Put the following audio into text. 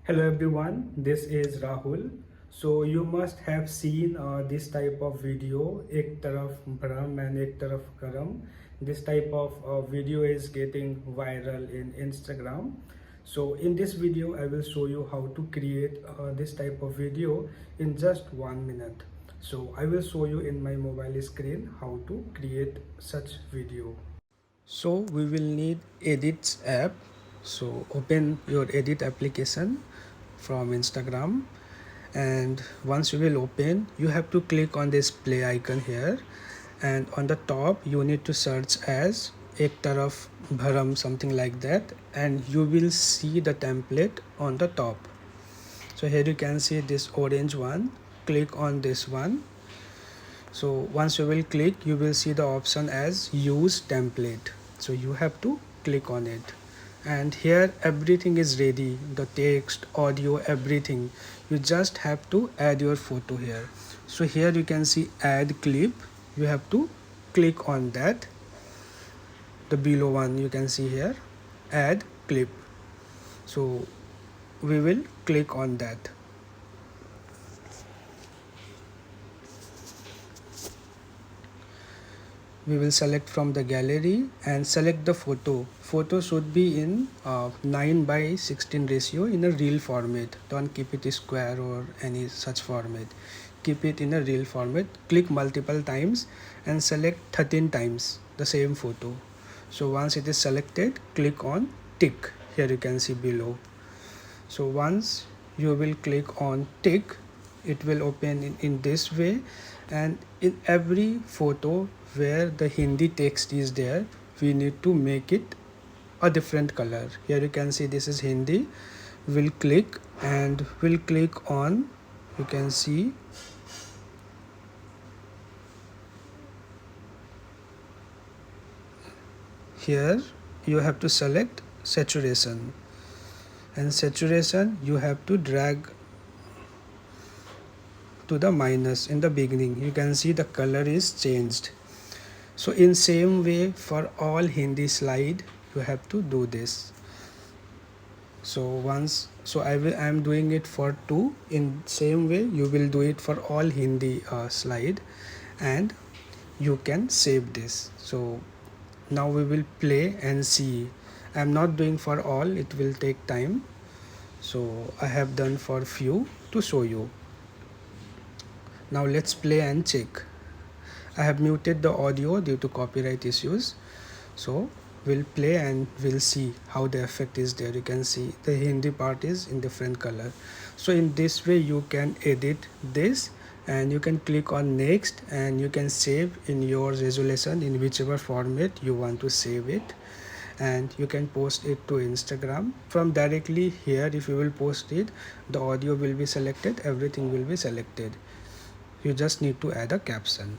Hello everyone, this is Rahul. So you must have seen this type of video, Ek Taraf Bhram and Ek Taraf Karam. This type of video is getting viral in Instagram. So in this video, I will show you how to create this type of video in just 1 minute. So I will show you in my mobile screen how to create such video. So we will need edits app. So open your edit application from Instagram, and once you will open, you have to click on this play icon here, and on the top you need to search as Ek Taraf Bhram, something like that, and you will see the template on the top. So here you can see this orange one. Click on this one. So once you will click, you will see the option as use template. So you have to click on it, and here everything is ready, the text, audio, everything. You just have to add your photo here. So here you can see add clip. You have to click on that. The below one you can see here, add clip. So we will click on that. We will select from the gallery and select the photo. Photo should be in 9:16 ratio in a real format. Don't keep it square or any such format. Keep it in a real format. Click multiple times and select 13 times the same photo. So once it is selected, click on tick. Here you can see below. So once you will click on tick, it will open in this way, and in every photo where the Hindi text is there, we need to make it a different color. Here you can see this is Hindi. We'll click and we'll click on, you can see here you have to select saturation, and saturation you have to drag to the minus in the beginning. You can see the color is changed. So in same way for all Hindi slide you have to do this. So I am doing it for 2. In same way you will do it for all Hindi slide, and you can save this. So now we will play and see. I am not doing for all, it will take time. So I have done for few to show you. Now let's play and check. I have muted the audio due to copyright issues. So we'll play and we'll see how the effect is there. You can see the Hindi part is in different color. So in this way you can edit this, and you can click on next, and you can save in your resolution in whichever format you want to save it, and you can post it to Instagram. From directly here, if you will post it, the audio will be selected, everything will be selected. You just need to add a caption.